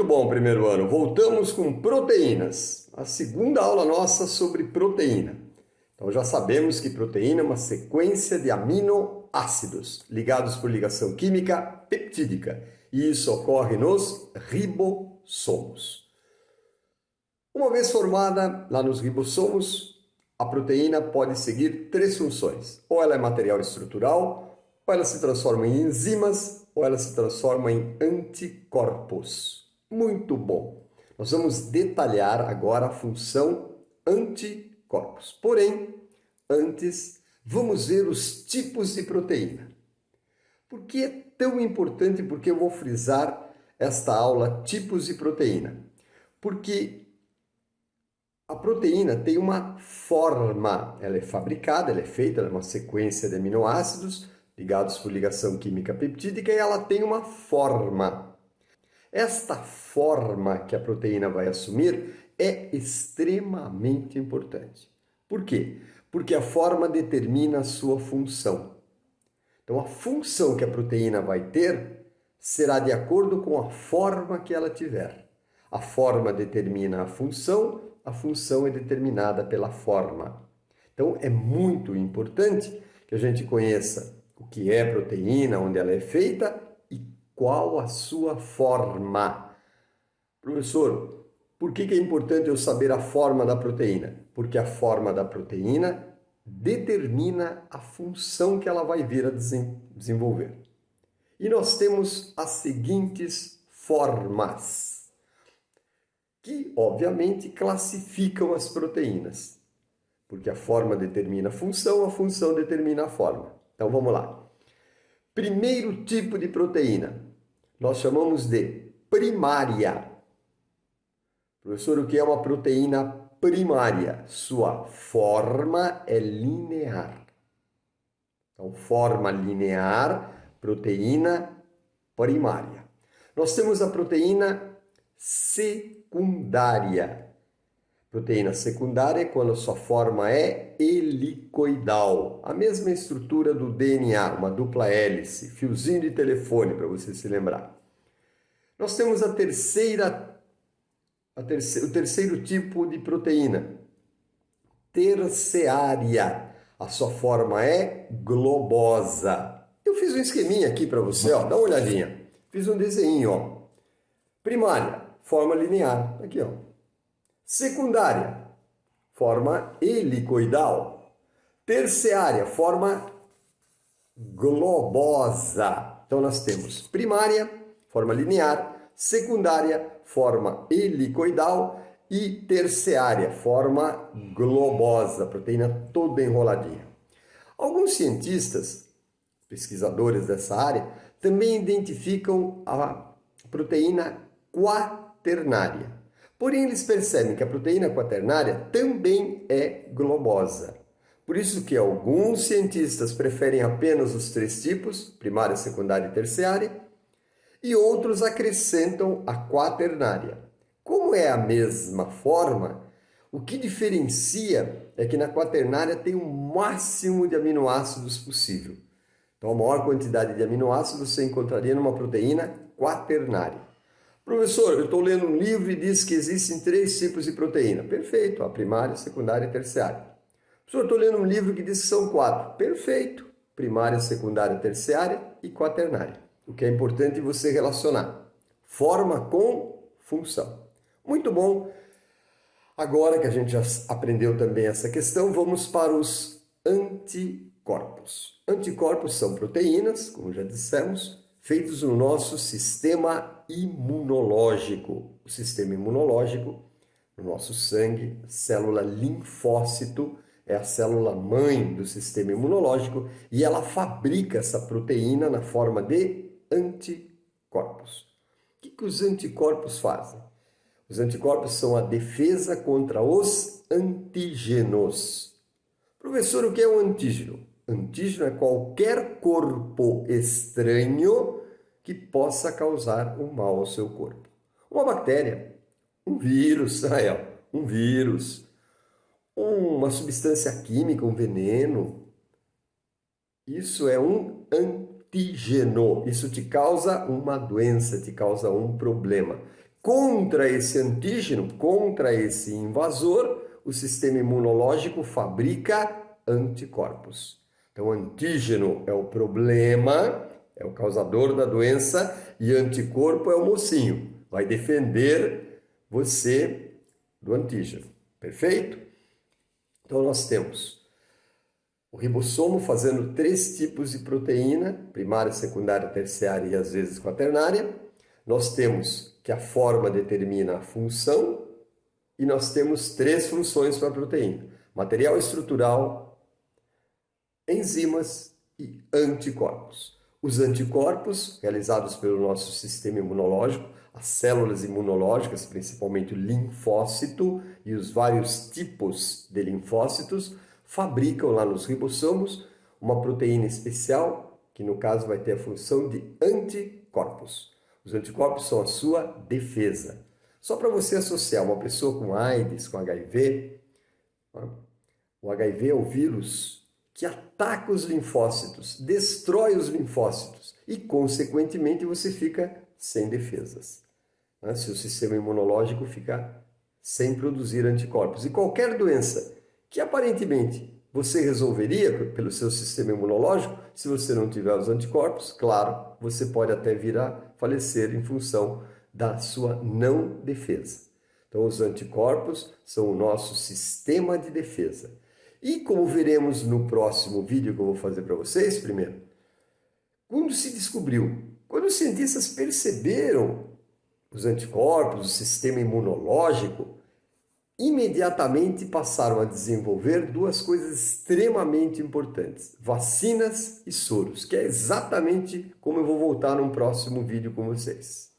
bom, primeiro ano. Voltamos com proteínas. A segunda aula nossa sobre proteína. Então já sabemos que proteína é uma sequência de aminoácidos ligados por ligação química peptídica. E isso ocorre nos ribossomos. Uma vez formada lá nos ribossomos, a proteína pode seguir três funções. Ou ela é material estrutural, ou ela se transforma em enzimas, ou ela se transforma em anticorpos. Muito bom! Nós vamos detalhar agora a função anticorpos. Porém, antes, vamos ver os tipos de proteína. Por que é tão importante? Porque eu vou frisar esta aula tipos de proteína. Porque a proteína tem uma forma, ela é fabricada, ela é feita, ela é uma sequência de aminoácidos ligados por ligação química peptídica e ela tem uma forma. Esta forma que a proteína vai assumir é extremamente importante. Por quê? Porque a forma determina a sua função. Então, a função que a proteína vai ter será de acordo com a forma que ela tiver. A forma determina a função é determinada pela forma. Então, é muito importante que a gente conheça o que é proteína, onde ela é feita e qual a sua forma. Professor, por que é importante eu saber a forma da proteína? Porque a forma da proteína determina a função que ela vai vir a desenvolver. E nós temos as seguintes formas, que obviamente classificam as proteínas, porque a forma determina a função determina a forma. Então vamos lá. Primeiro tipo de proteína, nós chamamos de primária. Professor, o que é uma proteína primária? Sua forma é linear. Então, forma linear, proteína primária. Nós temos a proteína secundária. Proteína secundária é quando a sua forma é helicoidal. A mesma estrutura do DNA, uma dupla hélice, fiozinho de telefone, para você se lembrar. Nós temos o terceiro tipo de proteína, terciária. A sua forma é globosa. Eu fiz um esqueminha aqui para você, ó, dá uma olhadinha. Fiz um desenho, ó. Primária, forma linear, aqui, ó. Secundária, forma helicoidal. Terciária, forma globosa. Então nós temos primária, forma linear, secundária, forma helicoidal e terciária, forma globosa, proteína toda enroladinha. Alguns cientistas, pesquisadores dessa área, também identificam a proteína quaternária. Porém, eles percebem que a proteína quaternária também é globosa. Por isso que alguns cientistas preferem apenas os três tipos, primária, secundária e terciária, e outros acrescentam a quaternária. Como é a mesma forma, o que diferencia é que na quaternária tem o máximo de aminoácidos possível. Então, a maior quantidade de aminoácidos você encontraria numa proteína quaternária. Professor, eu estou lendo um livro e diz que existem três tipos de proteína. Perfeito, a primária, secundária e terciária. Professor, eu estou lendo um livro que diz que são quatro. Perfeito, primária, secundária, terciária e quaternária. O que é importante você relacionar forma com função. Muito bom. Agora que a gente já aprendeu também essa questão, vamos para os anticorpos. Anticorpos são proteínas, como já dissemos, feitos no nosso sistema imunológico. O sistema imunológico, no nosso sangue, célula linfócito, é a célula mãe do sistema imunológico e ela fabrica essa proteína na forma de anticorpos. O que os anticorpos fazem? Os anticorpos são a defesa contra os antígenos. Professor, o que é um antígeno? Antígeno é qualquer corpo estranho que possa causar um mal ao seu corpo. Uma bactéria, um vírus, uma substância química, um veneno. Isso é um antígeno. Isso te causa uma doença, te causa um problema. contra esse antígeno, contra esse invasor, o sistema imunológico fabrica anticorpos. Então, antígeno é o problema, é o causador da doença, e anticorpo é o mocinho, vai defender você do antígeno. Perfeito? Então, nós temos o ribossomo fazendo 3 tipos de proteína, primária, secundária, terciária e às vezes quaternária. Nós temos que a forma determina a função e nós temos 3 funções para a proteína: material estrutural, enzimas e anticorpos. Os anticorpos, realizados pelo nosso sistema imunológico, as células imunológicas, principalmente o linfócito e os vários tipos de linfócitos, fabricam lá nos ribossomos uma proteína especial, que no caso vai ter a função de anticorpos. Os anticorpos são a sua defesa. Só para você associar uma pessoa com AIDS, com HIV, o HIV é o vírus que ataca os linfócitos, destrói os linfócitos e, consequentemente, você fica sem defesas. Seu sistema imunológico fica sem produzir anticorpos. E qualquer doença que aparentemente você resolveria pelo seu sistema imunológico, se você não tiver os anticorpos, claro, você pode até vir a falecer em função da sua não defesa. Então, os anticorpos são o nosso sistema de defesa. E como veremos no próximo vídeo que eu vou fazer para vocês, primeiro, quando se descobriu, quando os cientistas perceberam os anticorpos, o sistema imunológico, imediatamente passaram a desenvolver 2 coisas extremamente importantes: vacinas e soros, que é exatamente como eu vou voltar num próximo vídeo com vocês.